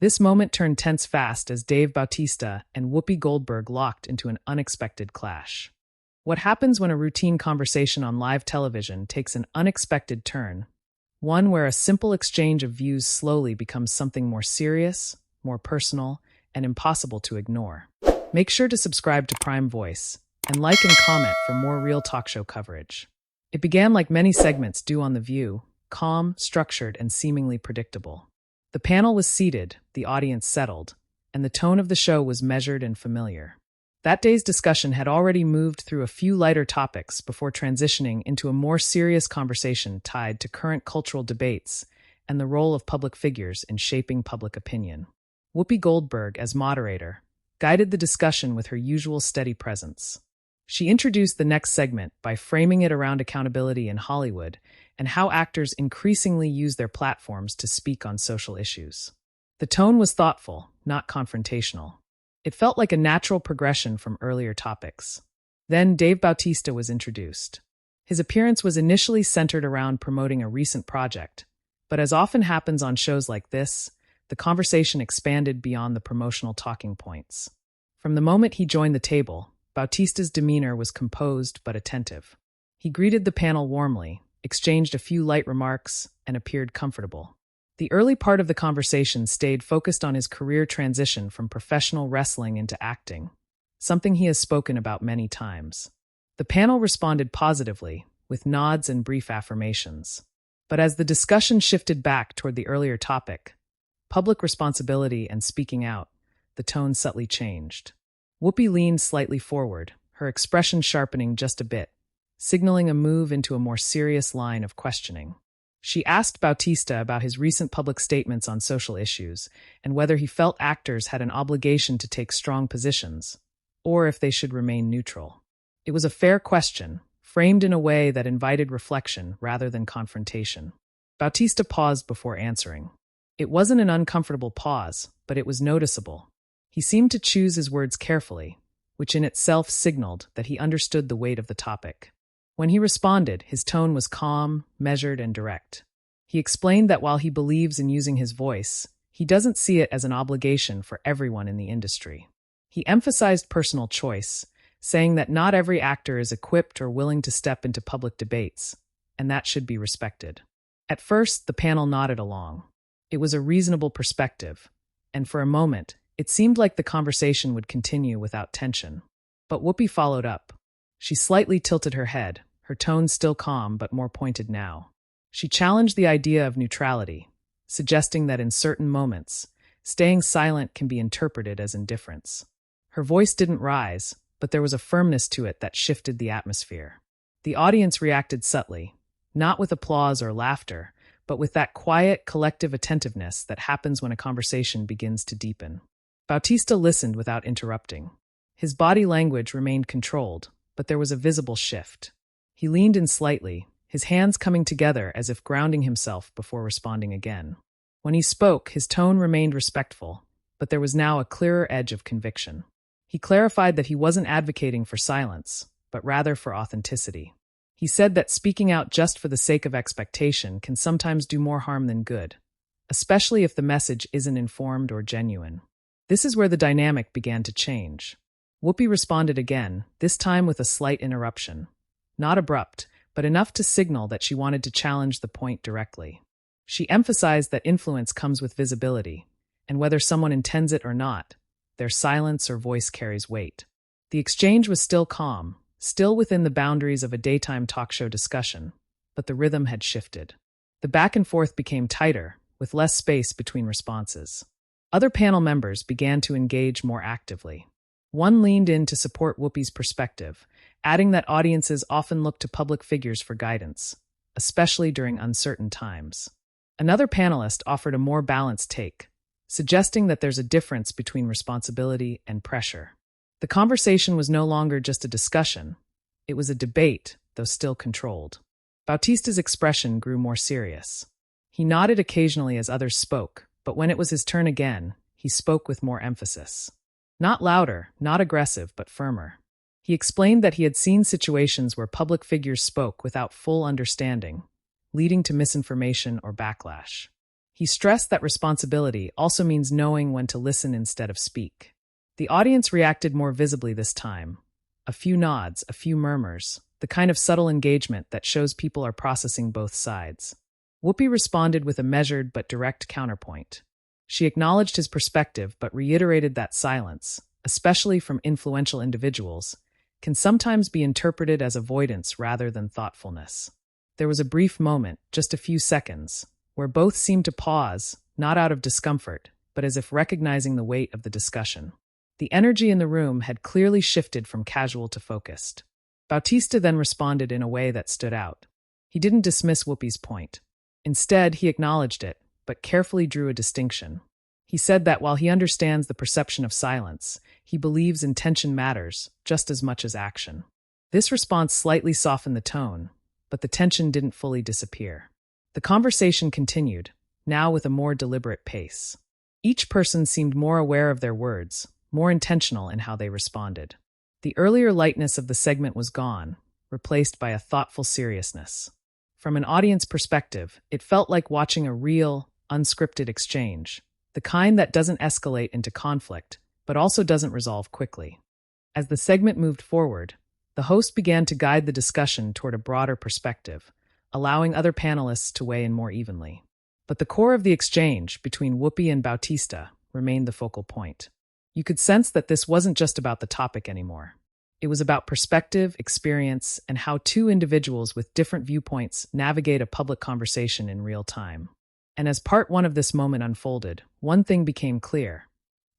This moment turned tense fast as Bautista and Whoopi Goldberg locked into an unexpected clash. What happens when a routine conversation on live television takes an unexpected turn? One where a simple exchange of views slowly becomes something more serious, more personal, and impossible to ignore. Make sure to subscribe to Prime Voice and like and comment for more real talk show coverage. It began like many segments do on The View, calm, structured, and seemingly predictable. The panel was seated, the audience settled, and the tone of the show was measured and familiar. That day's discussion had already moved through a few lighter topics before transitioning into a more serious conversation tied to current cultural debates and the role of public figures in shaping public opinion. Whoopi Goldberg, as moderator, guided the discussion with her usual steady presence. She introduced the next segment by framing it around accountability in Hollywood and how actors increasingly use their platforms to speak on social issues. The tone was thoughtful, not confrontational. It felt like a natural progression from earlier topics. Then Bautista was introduced. His appearance was initially centered around promoting a recent project, but as often happens on shows like this, the conversation expanded beyond the promotional talking points. From the moment he joined the table, Bautista's demeanor was composed but attentive. He greeted the panel warmly, exchanged a few light remarks, and appeared comfortable. The early part of the conversation stayed focused on his career transition from professional wrestling into acting, something he has spoken about many times. The panel responded positively, with nods and brief affirmations. But as the discussion shifted back toward the earlier topic, public responsibility and speaking out, the tone subtly changed. Whoopi leaned slightly forward, her expression sharpening just a bit, signaling a move into a more serious line of questioning. She asked Bautista about his recent public statements on social issues and whether he felt actors had an obligation to take strong positions, or if they should remain neutral. It was a fair question, framed in a way that invited reflection rather than confrontation. Bautista paused before answering. It wasn't an uncomfortable pause, but it was noticeable. He seemed to choose his words carefully, which in itself signaled that he understood the weight of the topic. When he responded, his tone was calm, measured, and direct. He explained that while he believes in using his voice, he doesn't see it as an obligation for everyone in the industry. He emphasized personal choice, saying that not every actor is equipped or willing to step into public debates, and that should be respected. At first, the panel nodded along. It was a reasonable perspective, and for a moment, it seemed like the conversation would continue without tension. But Whoopi followed up. She slightly tilted her head, her tone still calm but more pointed now. She challenged the idea of neutrality, suggesting that in certain moments, staying silent can be interpreted as indifference. Her voice didn't rise, but there was a firmness to it that shifted the atmosphere. The audience reacted subtly, not with applause or laughter, but with that quiet, collective attentiveness that happens when a conversation begins to deepen. Bautista listened without interrupting. His body language remained controlled, but there was a visible shift. He leaned in slightly, his hands coming together as if grounding himself before responding again. When he spoke, his tone remained respectful, but there was now a clearer edge of conviction. He clarified that he wasn't advocating for silence, but rather for authenticity. He said that speaking out just for the sake of expectation can sometimes do more harm than good, especially if the message isn't informed or genuine. This is where the dynamic began to change. Whoopi responded again, this time with a slight interruption. Not abrupt, but enough to signal that she wanted to challenge the point directly. She emphasized that influence comes with visibility, and whether someone intends it or not, their silence or voice carries weight. The exchange was still calm, still within the boundaries of a daytime talk show discussion, but the rhythm had shifted. The back and forth became tighter, with less space between responses. Other panel members began to engage more actively. One leaned in to support Whoopi's perspective, adding that audiences often look to public figures for guidance, especially during uncertain times. Another panelist offered a more balanced take, suggesting that there's a difference between responsibility and pressure. The conversation was no longer just a discussion. It was a debate, though still controlled. Bautista's expression grew more serious. He nodded occasionally as others spoke, but when it was his turn again, he spoke with more emphasis. Not louder, not aggressive, but firmer. He explained that he had seen situations where public figures spoke without full understanding, leading to misinformation or backlash. He stressed that responsibility also means knowing when to listen instead of speak. The audience reacted more visibly this time. A few nods, a few murmurs, the kind of subtle engagement that shows people are processing both sides. Whoopi responded with a measured but direct counterpoint. She acknowledged his perspective but reiterated that silence, especially from influential individuals, can sometimes be interpreted as avoidance rather than thoughtfulness. There was a brief moment, just a few seconds, where both seemed to pause, not out of discomfort, but as if recognizing the weight of the discussion. The energy in the room had clearly shifted from casual to focused. Bautista then responded in a way that stood out. He didn't dismiss Whoopi's point. Instead, he acknowledged it, but carefully drew a distinction. He said that while he understands the perception of silence, he believes intention matters just as much as action. This response slightly softened the tone, but the tension didn't fully disappear. The conversation continued, now with a more deliberate pace. Each person seemed more aware of their words, more intentional in how they responded. The earlier lightness of the segment was gone, replaced by a thoughtful seriousness. From an audience perspective, it felt like watching a real, unscripted exchange, the kind that doesn't escalate into conflict, but also doesn't resolve quickly. As the segment moved forward, the host began to guide the discussion toward a broader perspective, allowing other panelists to weigh in more evenly. But the core of the exchange between Whoopi and Bautista remained the focal point. You could sense that this wasn't just about the topic anymore. It was about perspective, experience, and how two individuals with different viewpoints navigate a public conversation in real time. And as part one of this moment unfolded, one thing became clear.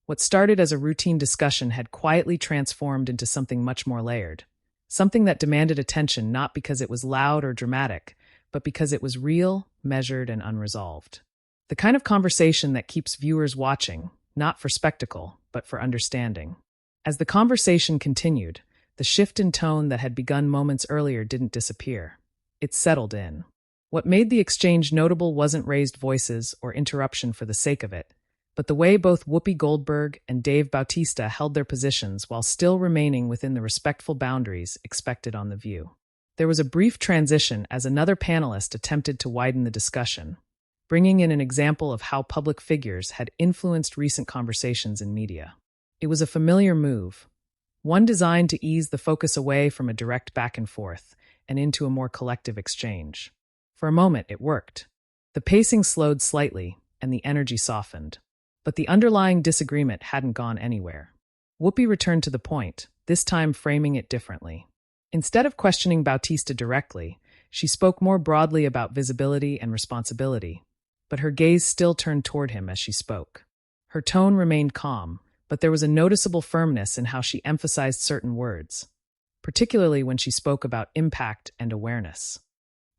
What started as a routine discussion had quietly transformed into something much more layered. Something that demanded attention not because it was loud or dramatic, but because it was real, measured, and unresolved. The kind of conversation that keeps viewers watching, not for spectacle, but for understanding. As the conversation continued, the shift in tone that had begun moments earlier didn't disappear. It settled in. What made the exchange notable wasn't raised voices or interruption for the sake of it, but the way both Whoopi Goldberg and Dave Bautista held their positions while still remaining within the respectful boundaries expected on The View. There was a brief transition as another panelist attempted to widen the discussion, bringing in an example of how public figures had influenced recent conversations in media. It was a familiar move, one designed to ease the focus away from a direct back and forth and into a more collective exchange. For a moment, it worked. The pacing slowed slightly, and the energy softened. But the underlying disagreement hadn't gone anywhere. Whoopi returned to the point, this time framing it differently. Instead of questioning Bautista directly, she spoke more broadly about visibility and responsibility, but her gaze still turned toward him as she spoke. Her tone remained calm, but there was a noticeable firmness in how she emphasized certain words, particularly when she spoke about impact and awareness.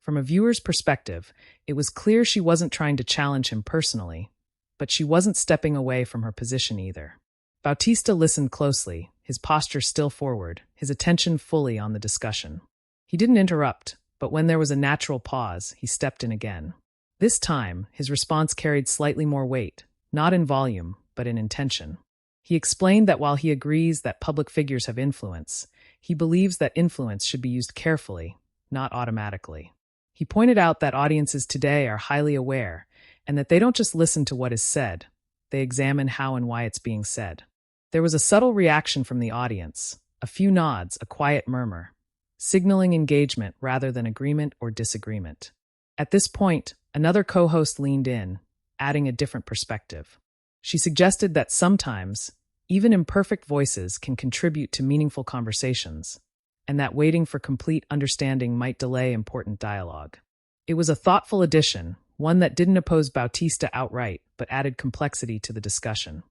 From a viewer's perspective, it was clear she wasn't trying to challenge him personally, but she wasn't stepping away from her position either. Bautista listened closely, his posture still forward, his attention fully on the discussion. He didn't interrupt, but when there was a natural pause, he stepped in again. This time, his response carried slightly more weight, not in volume, but in intention. He explained that while he agrees that public figures have influence, he believes that influence should be used carefully, not automatically. He pointed out that audiences today are highly aware, and that they don't just listen to what is said, they examine how and why it's being said. There was a subtle reaction from the audience, a few nods, a quiet murmur, signaling engagement rather than agreement or disagreement. At this point, another co-host leaned in, adding a different perspective. She suggested that sometimes, even imperfect voices can contribute to meaningful conversations, and that waiting for complete understanding might delay important dialogue. It was a thoughtful addition, one that didn't oppose Bautista outright, but added complexity to the discussion.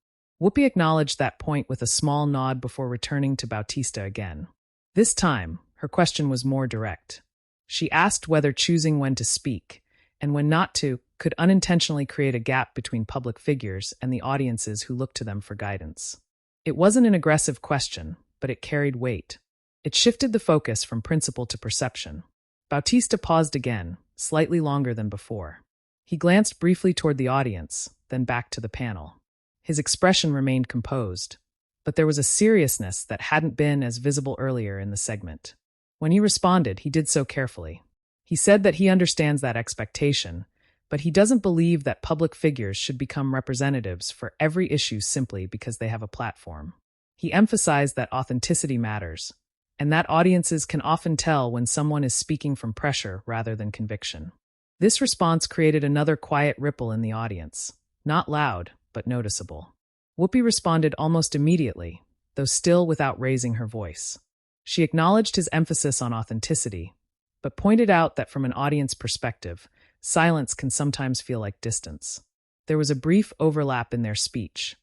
Whoopi acknowledged that point with a small nod before returning to Bautista again. This time, her question was more direct. She asked whether choosing when to speak, and when not to, could unintentionally create a gap between public figures and the audiences who looked to them for guidance. It wasn't an aggressive question, but it carried weight. It shifted the focus from principle to perception. Bautista paused again, slightly longer than before. He glanced briefly toward the audience, then back to the panel. His expression remained composed, but there was a seriousness that hadn't been as visible earlier in the segment. When he responded, he did so carefully. He said that he understands that expectation, but he doesn't believe that public figures should become representatives for every issue simply because they have a platform. He emphasized that authenticity matters, and that audiences can often tell when someone is speaking from pressure rather than conviction. This response created another quiet ripple in the audience, not loud, but noticeable. Whoopi responded almost immediately, though still without raising her voice. She acknowledged his emphasis on authenticity, but pointed out that from an audience perspective, silence can sometimes feel like distance. There was a brief overlap in their speech,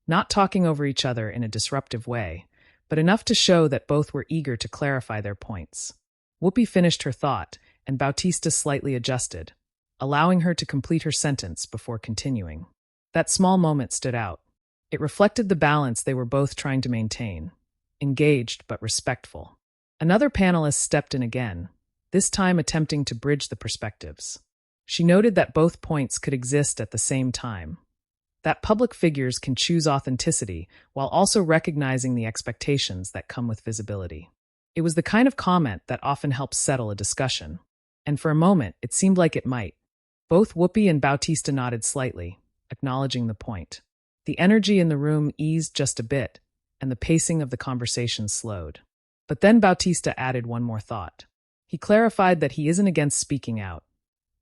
not talking over each other in a disruptive way, but enough to show that both were eager to clarify their points. Whoopi finished her thought, and Bautista slightly adjusted, allowing her to complete her sentence before continuing. That small moment stood out. It reflected the balance they were both trying to maintain, engaged but respectful. Another panelist stepped in again, this time attempting to bridge the perspectives. She noted that both points could exist at the same time, that public figures can choose authenticity while also recognizing the expectations that come with visibility. It was the kind of comment that often helps settle a discussion, and for a moment it seemed like it might. Both Whoopi and Bautista nodded slightly, acknowledging the point. The energy in the room eased just a bit, and the pacing of the conversation slowed. But then Bautista added one more thought. He clarified that he isn't against speaking out.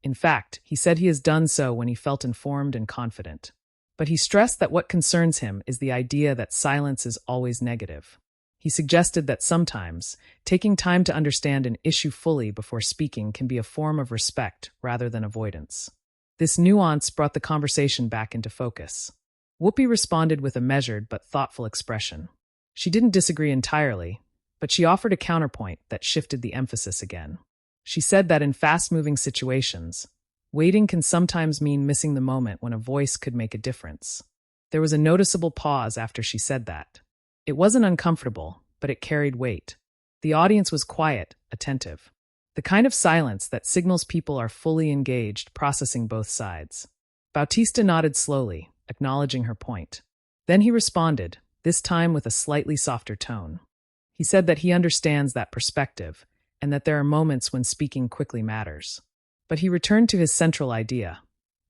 In fact, he said he has done so when he felt informed and confident. But he stressed that what concerns him is the idea that silence is always negative. He suggested that sometimes, taking time to understand an issue fully before speaking can be a form of respect rather than avoidance. This nuance brought the conversation back into focus. Whoopi responded with a measured but thoughtful expression. She didn't disagree entirely, but she offered a counterpoint that shifted the emphasis again. She said that in fast-moving situations, waiting can sometimes mean missing the moment when a voice could make a difference. There was a noticeable pause after she said that. It wasn't uncomfortable, but it carried weight. The audience was quiet, attentive. The kind of silence that signals people are fully engaged, processing both sides. Bautista nodded slowly, acknowledging her point. Then he responded, this time with a slightly softer tone. He said that he understands that perspective, and that there are moments when speaking quickly matters. But he returned to his central idea,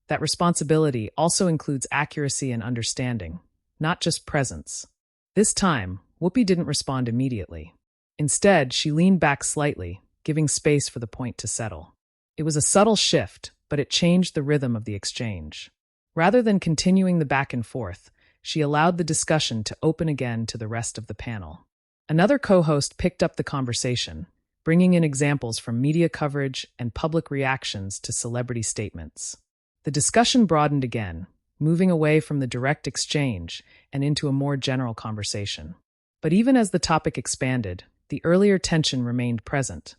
that responsibility also includes accuracy and understanding, not just presence. This time, Whoopi didn't respond immediately. Instead, she leaned back slightly, giving space for the point to settle. It was a subtle shift, but it changed the rhythm of the exchange. Rather than continuing the back and forth, she allowed the discussion to open again to the rest of the panel. Another co-host picked up the conversation, bringing in examples from media coverage and public reactions to celebrity statements. The discussion broadened again, moving away from the direct exchange and into a more general conversation. But even as the topic expanded, the earlier tension remained present,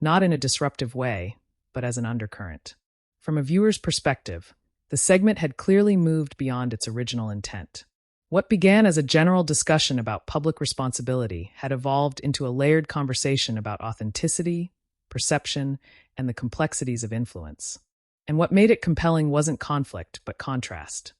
not in a disruptive way, but as an undercurrent. From a viewer's perspective, the segment had clearly moved beyond its original intent. What began as a general discussion about public responsibility had evolved into a layered conversation about authenticity, perception, and the complexities of influence. And what made it compelling wasn't conflict, but contrast.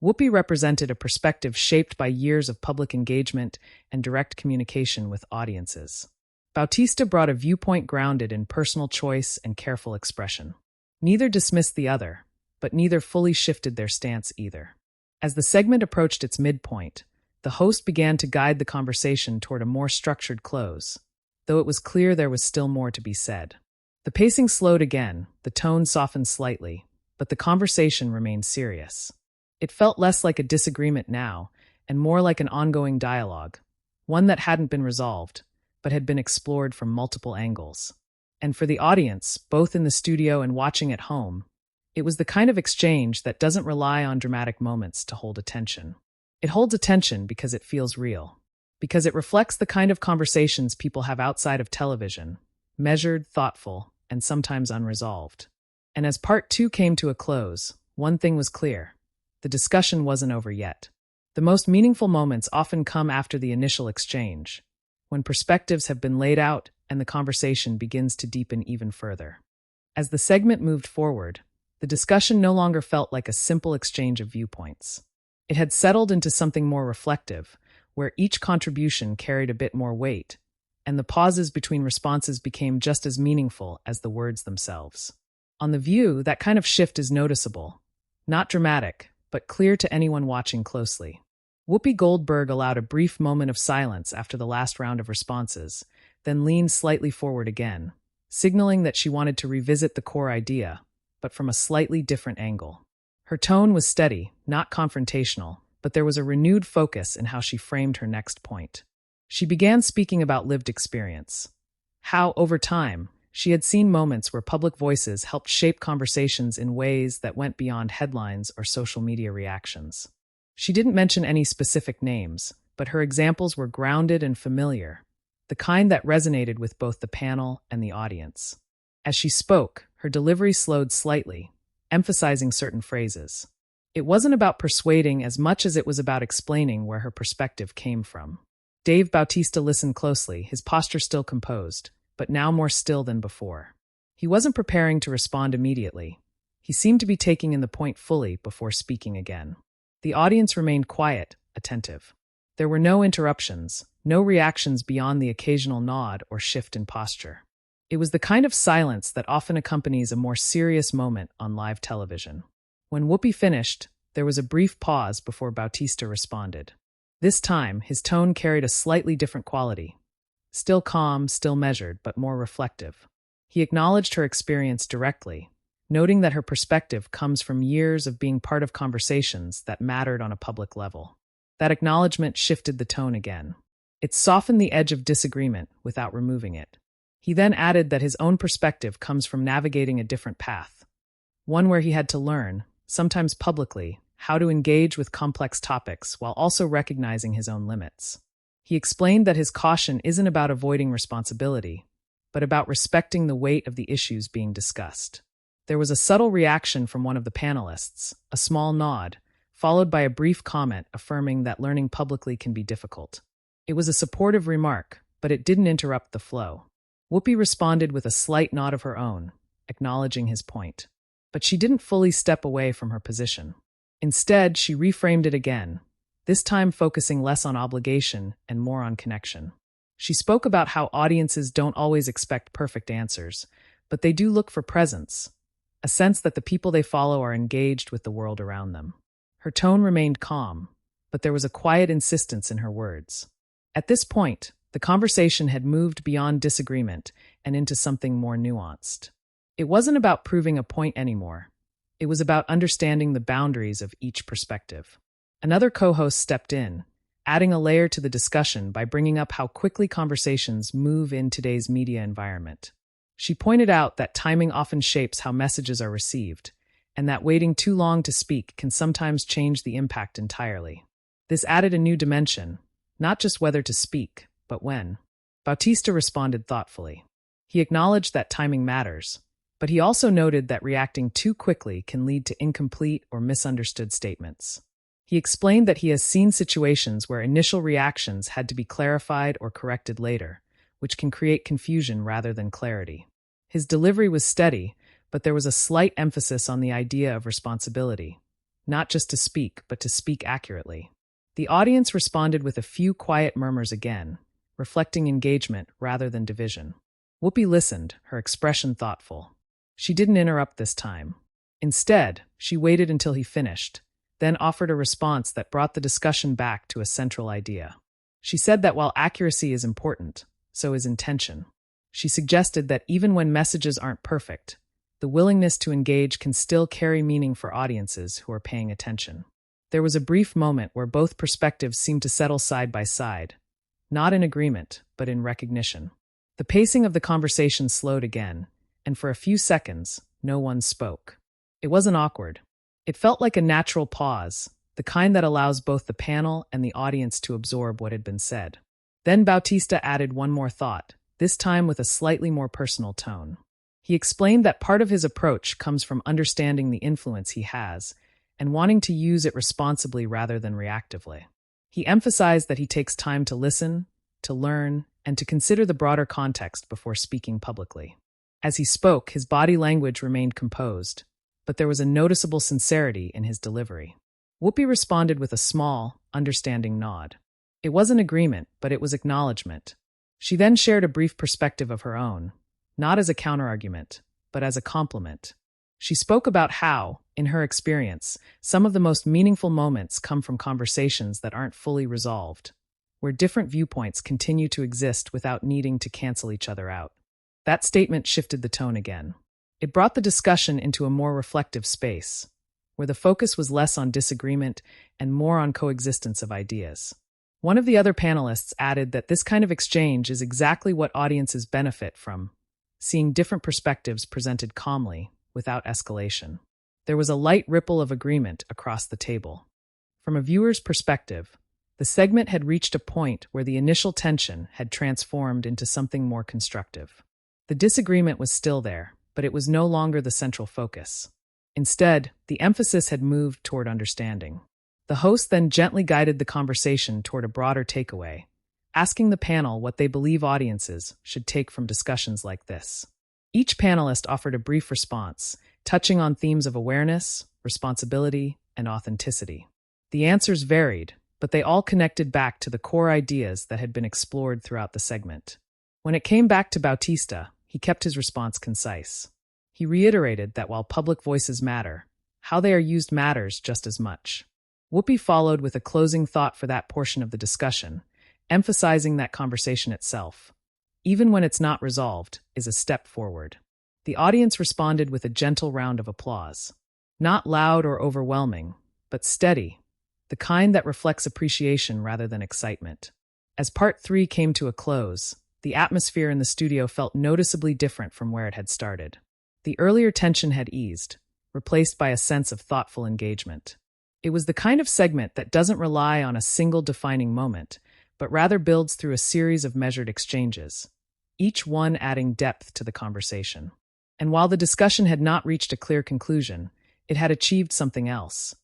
Whoopi represented a perspective shaped by years of public engagement and direct communication with audiences. Bautista brought a viewpoint grounded in personal choice and careful expression. Neither dismissed the other, but neither fully shifted their stance either. As the segment approached its midpoint, the host began to guide the conversation toward a more structured close, though it was clear there was still more to be said. The pacing slowed again, the tone softened slightly, but the conversation remained serious. It felt less like a disagreement now, and more like an ongoing dialogue, one that hadn't been resolved, but had been explored from multiple angles. And for the audience, both in the studio and watching at home, it was the kind of exchange that doesn't rely on dramatic moments to hold attention. It holds attention because it feels real, because it reflects the kind of conversations people have outside of television, measured, thoughtful, and sometimes unresolved. And as part 2 came to a close, one thing was clear. The discussion wasn't over yet. The most meaningful moments often come after the initial exchange, when perspectives have been laid out and the conversation begins to deepen even further. As the segment moved forward, the discussion no longer felt like a simple exchange of viewpoints. It had settled into something more reflective, where each contribution carried a bit more weight, and the pauses between responses became just as meaningful as the words themselves. On The View, that kind of shift is noticeable. Not dramatic, but clear to anyone watching closely. Whoopi Goldberg allowed a brief moment of silence after the last round of responses, then leaned slightly forward again, signaling that she wanted to revisit the core idea, but from a slightly different angle. Her tone was steady, not confrontational, but there was a renewed focus in how she framed her next point. She began speaking about lived experience. How, over time, she had seen moments where public voices helped shape conversations in ways that went beyond headlines or social media reactions. She didn't mention any specific names, but her examples were grounded and familiar, the kind that resonated with both the panel and the audience. As she spoke, her delivery slowed slightly, emphasizing certain phrases. It wasn't about persuading as much as it was about explaining where her perspective came from. Dave Bautista listened closely, his posture still composed, but now more still than before. He wasn't preparing to respond immediately. He seemed to be taking in the point fully before speaking again. The audience remained quiet, attentive. There were no interruptions, no reactions beyond the occasional nod or shift in posture. It was the kind of silence that often accompanies a more serious moment on live television. When Whoopi finished, there was a brief pause before Bautista responded. This time, his tone carried a slightly different quality. Still calm, still measured, but more reflective. He acknowledged her experience directly, noting that her perspective comes from years of being part of conversations that mattered on a public level. That acknowledgement shifted the tone again. It softened the edge of disagreement without removing it. He then added that his own perspective comes from navigating a different path, one where he had to learn, sometimes publicly, how to engage with complex topics while also recognizing his own limits. He explained that his caution isn't about avoiding responsibility, but about respecting the weight of the issues being discussed. There was a subtle reaction from one of the panelists, a small nod, followed by a brief comment affirming that learning publicly can be difficult. It was a supportive remark, but it didn't interrupt the flow. Whoopi responded with a slight nod of her own, acknowledging his point. But she didn't fully step away from her position. Instead, she reframed it again, this time focusing less on obligation and more on connection. She spoke about how audiences don't always expect perfect answers, but they do look for presence, a sense that the people they follow are engaged with the world around them. Her tone remained calm, but there was a quiet insistence in her words. At this point, the conversation had moved beyond disagreement and into something more nuanced. It wasn't about proving a point anymore. It was about understanding the boundaries of each perspective. Another co-host stepped in, adding a layer to the discussion by bringing up how quickly conversations move in today's media environment. She pointed out that timing often shapes how messages are received, and that waiting too long to speak can sometimes change the impact entirely. This added a new dimension, not just whether to speak, but when. Bautista responded thoughtfully. He acknowledged that timing matters, but he also noted that reacting too quickly can lead to incomplete or misunderstood statements. He explained that he has seen situations where initial reactions had to be clarified or corrected later, which can create confusion rather than clarity. His delivery was steady, but there was a slight emphasis on the idea of responsibility, not just to speak, but to speak accurately. The audience responded with a few quiet murmurs again, reflecting engagement rather than division. Whoopi listened, her expression thoughtful. She didn't interrupt this time. Instead, she waited until he finished, then offered a response that brought the discussion back to a central idea. She said that while accuracy is important, so is intention. She suggested that even when messages aren't perfect, the willingness to engage can still carry meaning for audiences who are paying attention. There was a brief moment where both perspectives seemed to settle side by side, not in agreement, but in recognition. The pacing of the conversation slowed again, and for a few seconds, no one spoke. It wasn't awkward. It felt like a natural pause, the kind that allows both the panel and the audience to absorb what had been said. Then Bautista added one more thought, this time with a slightly more personal tone. He explained that part of his approach comes from understanding the influence he has and wanting to use it responsibly rather than reactively. He emphasized that he takes time to listen, to learn, and to consider the broader context before speaking publicly. As he spoke, his body language remained composed, but there was a noticeable sincerity in his delivery. Whoopi responded with a small, understanding nod. It wasn't agreement, but it was acknowledgement. She then shared a brief perspective of her own, not as a counterargument, but as a compliment. She spoke about how, in her experience, some of the most meaningful moments come from conversations that aren't fully resolved, where different viewpoints continue to exist without needing to cancel each other out. That statement shifted the tone again. It brought the discussion into a more reflective space, where the focus was less on disagreement and more on coexistence of ideas. One of the other panelists added that this kind of exchange is exactly what audiences benefit from, seeing different perspectives presented calmly, without escalation. There was a light ripple of agreement across the table. From a viewer's perspective, the segment had reached a point where the initial tension had transformed into something more constructive. The disagreement was still there, but it was no longer the central focus. Instead, the emphasis had moved toward understanding. The host then gently guided the conversation toward a broader takeaway, asking the panel what they believe audiences should take from discussions like this. Each panelist offered a brief response, touching on themes of awareness, responsibility, and authenticity. The answers varied, but they all connected back to the core ideas that had been explored throughout the segment. When it came back to Bautista, he kept his response concise. He reiterated that while public voices matter, how they are used matters just as much. Whoopi followed with a closing thought for that portion of the discussion, emphasizing that conversation itself, even when it's not resolved, is a step forward. The audience responded with a gentle round of applause. Not loud or overwhelming, but steady, the kind that reflects appreciation rather than excitement. As part 3 came to a close, the atmosphere in the studio felt noticeably different from where it had started. The earlier tension had eased, replaced by a sense of thoughtful engagement. It was the kind of segment that doesn't rely on a single defining moment, but rather builds through a series of measured exchanges, each one adding depth to the conversation. And while the discussion had not reached a clear conclusion, it had achieved something else.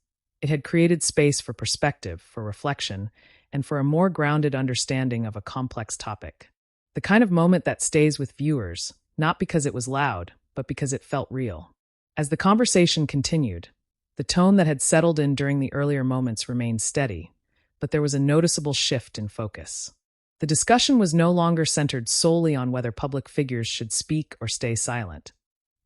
It had created space for perspective, for reflection, and for a more grounded understanding of a complex topic. The kind of moment that stays with viewers, not because it was loud, but because it felt real. As the conversation continued, the tone that had settled in during the earlier moments remained steady, but there was a noticeable shift in focus. The discussion was no longer centered solely on whether public figures should speak or stay silent.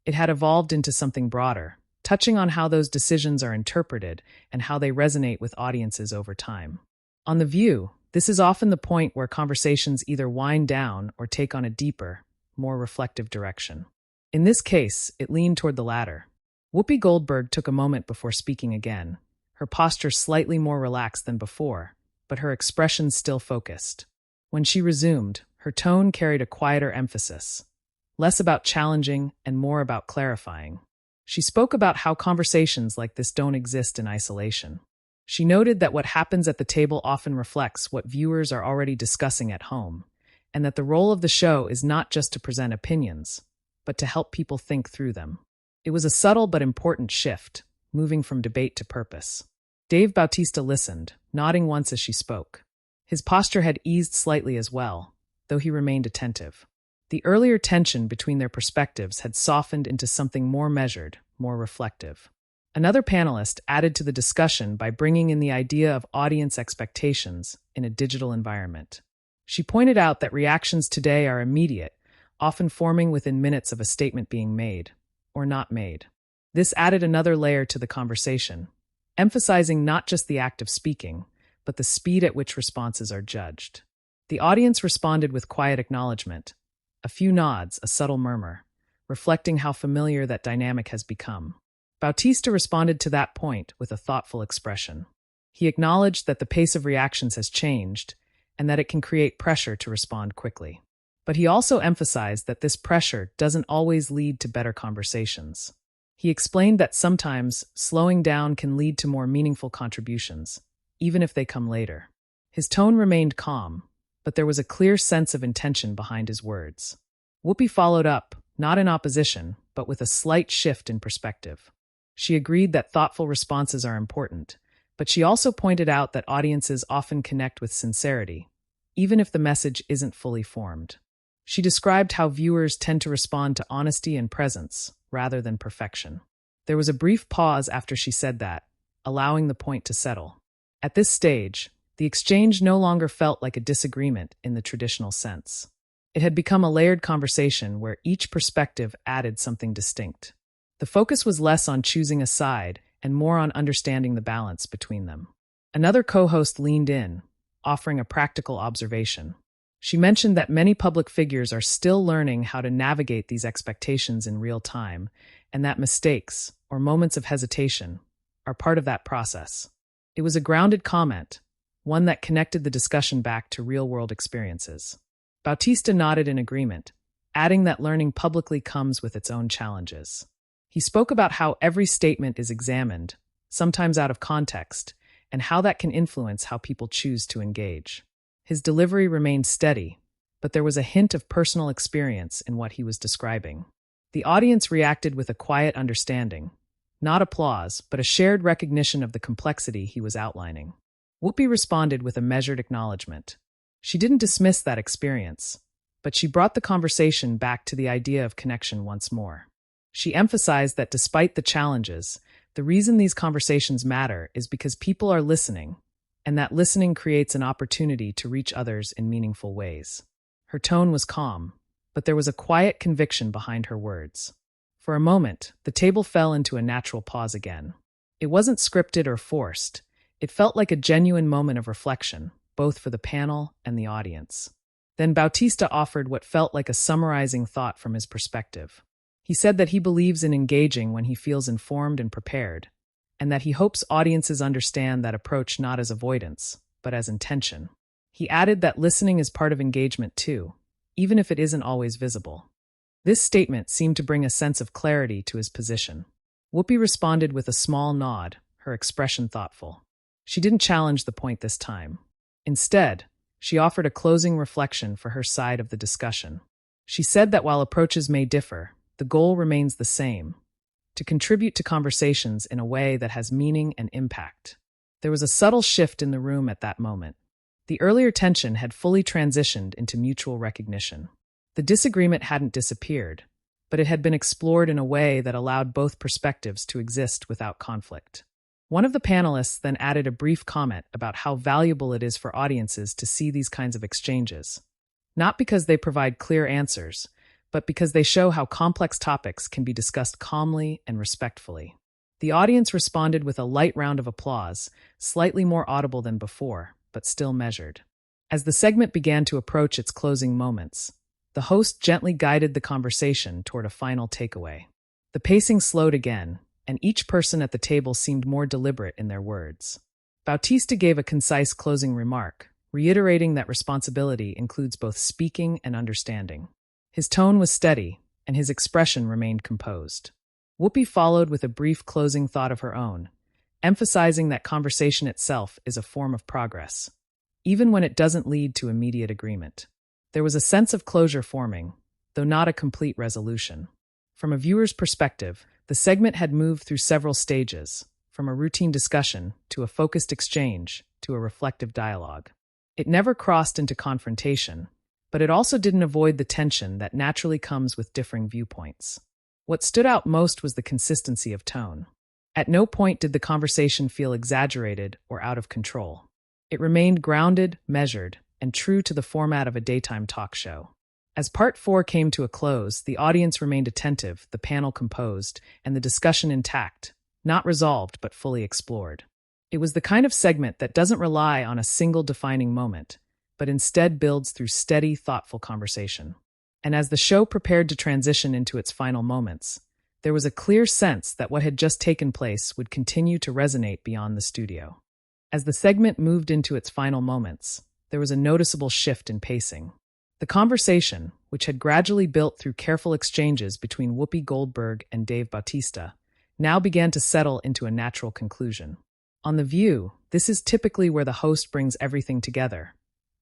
It had evolved into something broader, touching on how those decisions are interpreted and how they resonate with audiences over time. On The View, this is often the point where conversations either wind down or take on a deeper, more reflective direction. In this case, it leaned toward the latter. Whoopi Goldberg took a moment before speaking again, her posture slightly more relaxed than before, but her expression still focused. When she resumed, her tone carried a quieter emphasis, less about challenging and more about clarifying. She spoke about how conversations like this don't exist in isolation. She noted that what happens at the table often reflects what viewers are already discussing at home, and that the role of the show is not just to present opinions, but to help people think through them. It was a subtle but important shift, moving from debate to purpose. Dave Bautista listened, nodding once as she spoke. His posture had eased slightly as well, though he remained attentive. The earlier tension between their perspectives had softened into something more measured, more reflective. Another panelist added to the discussion by bringing in the idea of audience expectations in a digital environment. She pointed out that reactions today are immediate, often forming within minutes of a statement being made, or not made. This added another layer to the conversation, emphasizing not just the act of speaking, but the speed at which responses are judged. The audience responded with quiet acknowledgement, a few nods, a subtle murmur, reflecting how familiar that dynamic has become. Bautista responded to that point with a thoughtful expression. He acknowledged that the pace of reactions has changed and that it can create pressure to respond quickly. But he also emphasized that this pressure doesn't always lead to better conversations. He explained that sometimes slowing down can lead to more meaningful contributions, even if they come later. His tone remained calm, but there was a clear sense of intention behind his words. Whoopi followed up, not in opposition, but with a slight shift in perspective. She agreed that thoughtful responses are important, but she also pointed out that audiences often connect with sincerity, even if the message isn't fully formed. She described how viewers tend to respond to honesty and presence, rather than perfection. There was a brief pause after she said that, allowing the point to settle. At this stage, the exchange no longer felt like a disagreement in the traditional sense. It had become a layered conversation where each perspective added something distinct. The focus was less on choosing a side and more on understanding the balance between them. Another co-host leaned in, offering a practical observation. She mentioned that many public figures are still learning how to navigate these expectations in real time, and that mistakes, or moments of hesitation, are part of that process. It was a grounded comment, one that connected the discussion back to real-world experiences. Bautista nodded in agreement, adding that learning publicly comes with its own challenges. He spoke about how every statement is examined, sometimes out of context, and how that can influence how people choose to engage. His delivery remained steady, but there was a hint of personal experience in what he was describing. The audience reacted with a quiet understanding, not applause, but a shared recognition of the complexity he was outlining. Whoopi responded with a measured acknowledgement. She didn't dismiss that experience, but she brought the conversation back to the idea of connection once more. She emphasized that despite the challenges, the reason these conversations matter is because people are listening, and that listening creates an opportunity to reach others in meaningful ways. Her tone was calm, but there was a quiet conviction behind her words. For a moment, the table fell into a natural pause again. It wasn't scripted or forced. It felt like a genuine moment of reflection, both for the panel and the audience. Then Bautista offered what felt like a summarizing thought from his perspective. He said that he believes in engaging when he feels informed and prepared, and that he hopes audiences understand that approach not as avoidance, but as intention. He added that listening is part of engagement too, even if it isn't always visible. This statement seemed to bring a sense of clarity to his position. Whoopi responded with a small nod, her expression thoughtful. She didn't challenge the point this time. Instead, she offered a closing reflection for her side of the discussion. She said that while approaches may differ, the goal remains the same: to contribute to conversations in a way that has meaning and impact. There was a subtle shift in the room at that moment. The earlier tension had fully transitioned into mutual recognition. The disagreement hadn't disappeared, but it had been explored in a way that allowed both perspectives to exist without conflict. One of the panelists then added a brief comment about how valuable it is for audiences to see these kinds of exchanges, not because they provide clear answers, but because they show how complex topics can be discussed calmly and respectfully. The audience responded with a light round of applause, slightly more audible than before, but still measured. As the segment began to approach its closing moments, the host gently guided the conversation toward a final takeaway. The pacing slowed again, and each person at the table seemed more deliberate in their words. Bautista gave a concise closing remark, reiterating that responsibility includes both speaking and understanding. His tone was steady, and his expression remained composed. Whoopi followed with a brief closing thought of her own, emphasizing that conversation itself is a form of progress, even when it doesn't lead to immediate agreement. There was a sense of closure forming, though not a complete resolution. From a viewer's perspective, the segment had moved through several stages, from a routine discussion to a focused exchange to a reflective dialogue. It never crossed into confrontation, but it also didn't avoid the tension that naturally comes with differing viewpoints. What stood out most was the consistency of tone. At no point did the conversation feel exaggerated or out of control. It remained grounded, measured, and true to the format of a daytime talk show. As Part 4 came to a close, the audience remained attentive, the panel composed, and the discussion intact, not resolved but fully explored. It was the kind of segment that doesn't rely on a single defining moment, but instead builds through steady, thoughtful conversation. And as the show prepared to transition into its final moments, there was a clear sense that what had just taken place would continue to resonate beyond the studio. As the segment moved into its final moments, there was a noticeable shift in pacing. The conversation, which had gradually built through careful exchanges between Whoopi Goldberg and Dave Bautista, now began to settle into a natural conclusion. On The View, this is typically where the host brings everything together,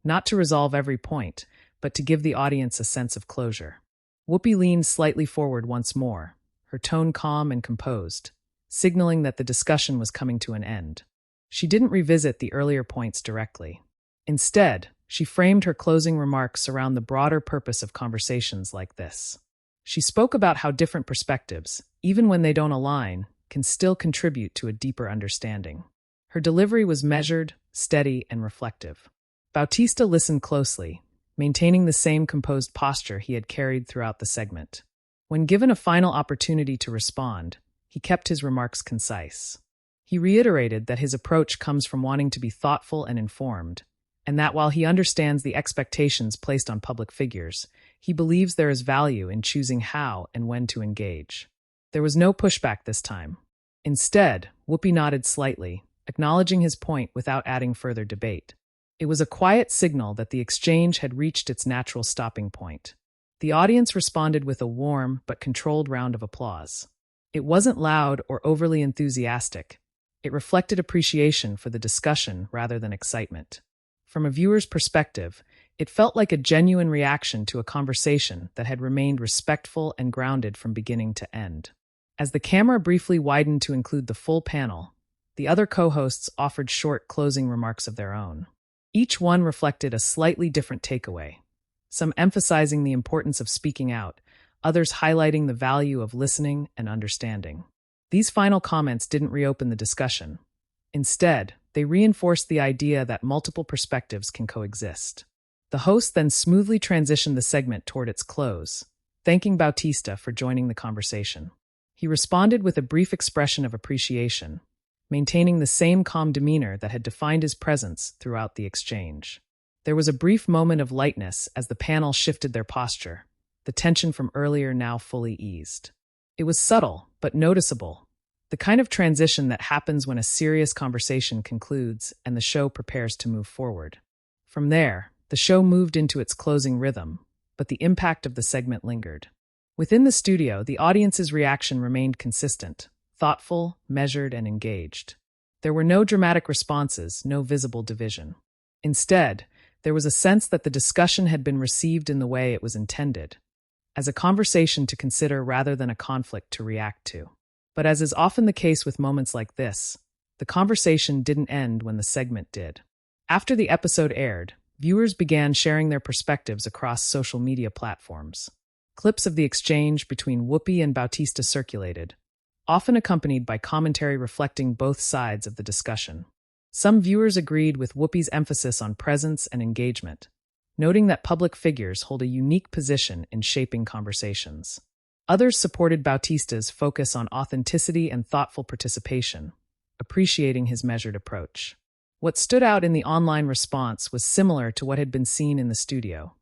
not to resolve every point, but to give the audience a sense of closure. Whoopi leaned slightly forward once more, her tone calm and composed, signaling that the discussion was coming to an end. She didn't revisit the earlier points directly. Instead, she framed her closing remarks around the broader purpose of conversations like this. She spoke about how different perspectives, even when they don't align, can still contribute to a deeper understanding. Her delivery was measured, steady, and reflective. Bautista listened closely, maintaining the same composed posture he had carried throughout the segment. When given a final opportunity to respond, he kept his remarks concise. He reiterated that his approach comes from wanting to be thoughtful and informed, and that while he understands the expectations placed on public figures, he believes there is value in choosing how and when to engage. There was no pushback this time. Instead, Whoopi nodded slightly, acknowledging his point without adding further debate. It was a quiet signal that the exchange had reached its natural stopping point. The audience responded with a warm but controlled round of applause. It wasn't loud or overly enthusiastic. It reflected appreciation for the discussion rather than excitement. From a viewer's perspective, it felt like a genuine reaction to a conversation that had remained respectful and grounded from beginning to end. As the camera briefly widened to include the full panel, the other co-hosts offered short closing remarks of their own. Each one reflected a slightly different takeaway, some emphasizing the importance of speaking out, others highlighting the value of listening and understanding. These final comments didn't reopen the discussion. Instead, they reinforced the idea that multiple perspectives can coexist. The host then smoothly transitioned the segment toward its close, thanking Bautista for joining the conversation. He responded with a brief expression of appreciation, maintaining the same calm demeanor that had defined his presence throughout the exchange. There was a brief moment of lightness as the panel shifted their posture, the tension from earlier now fully eased. It was subtle, but noticeable, the kind of transition that happens when a serious conversation concludes and the show prepares to move forward. From there, the show moved into its closing rhythm, but the impact of the segment lingered. Within the studio, the audience's reaction remained consistent, thoughtful, measured, and engaged. There were no dramatic responses, no visible division. Instead, there was a sense that the discussion had been received in the way it was intended, as a conversation to consider rather than a conflict to react to. But as is often the case with moments like this, the conversation didn't end when the segment did. After the episode aired, viewers began sharing their perspectives across social media platforms. Clips of the exchange between Whoopi and Bautista circulated, often accompanied by commentary reflecting both sides of the discussion. Some viewers agreed with Whoopi's emphasis on presence and engagement, noting that public figures hold a unique position in shaping conversations. Others supported Bautista's focus on authenticity and thoughtful participation, appreciating his measured approach. What stood out in the online response was similar to what had been seen in the studio,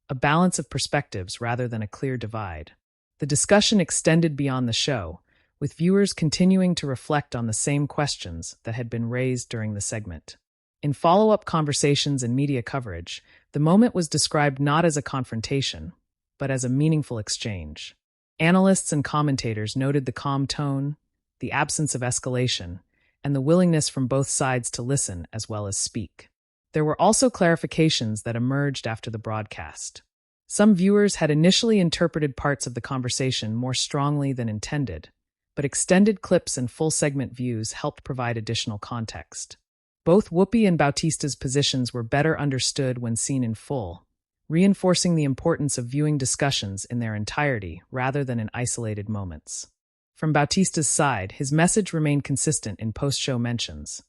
a balance of perspectives rather than a clear divide. The discussion extended beyond the show, with viewers continuing to reflect on the same questions that had been raised during the segment. In follow-up conversations and media coverage, the moment was described not as a confrontation, but as a meaningful exchange. Analysts and commentators noted the calm tone, the absence of escalation, and the willingness from both sides to listen as well as speak. There were also clarifications that emerged after the broadcast. Some viewers had initially interpreted parts of the conversation more strongly than intended, but extended clips and full segment views helped provide additional context. Both Whoopi and Bautista's positions were better understood when seen in full, reinforcing the importance of viewing discussions in their entirety rather than in isolated moments. From Bautista's side, his message remained consistent in post-show mentions,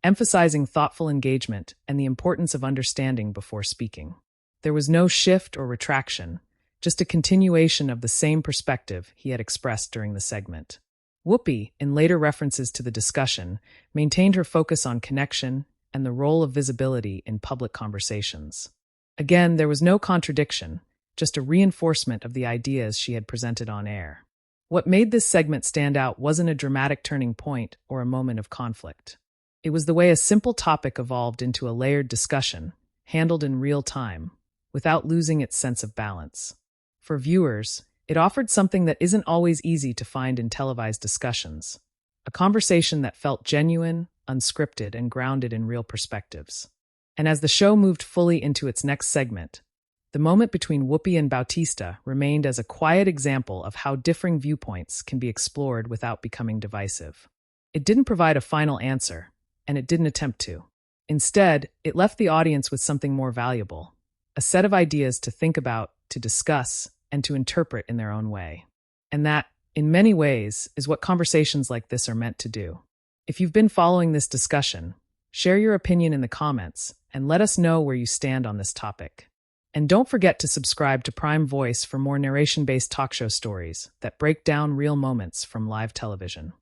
emphasizing thoughtful engagement and the importance of understanding before speaking. There was no shift or retraction, just a continuation of the same perspective he had expressed during the segment. Whoopi, in later references to the discussion, maintained her focus on connection and the role of visibility in public conversations. Again, there was no contradiction, just a reinforcement of the ideas she had presented on air. What made this segment stand out wasn't a dramatic turning point or a moment of conflict. It was the way a simple topic evolved into a layered discussion, handled in real time, without losing its sense of balance. For viewers, it offered something that isn't always easy to find in televised discussions, a conversation that felt genuine, unscripted, and grounded in real perspectives. And as the show moved fully into its next segment, the moment between Whoopi and Bautista remained as a quiet example of how differing viewpoints can be explored without becoming divisive. It didn't provide a final answer, and it didn't attempt to. Instead, it left the audience with something more valuable, a set of ideas to think about, to discuss, and to interpret in their own way. And that, in many ways, is what conversations like this are meant to do. If you've been following this discussion, share your opinion in the comments and let us know where you stand on this topic. And don't forget to subscribe to Prime Voice for more narration-based talk show stories that break down real moments from live television.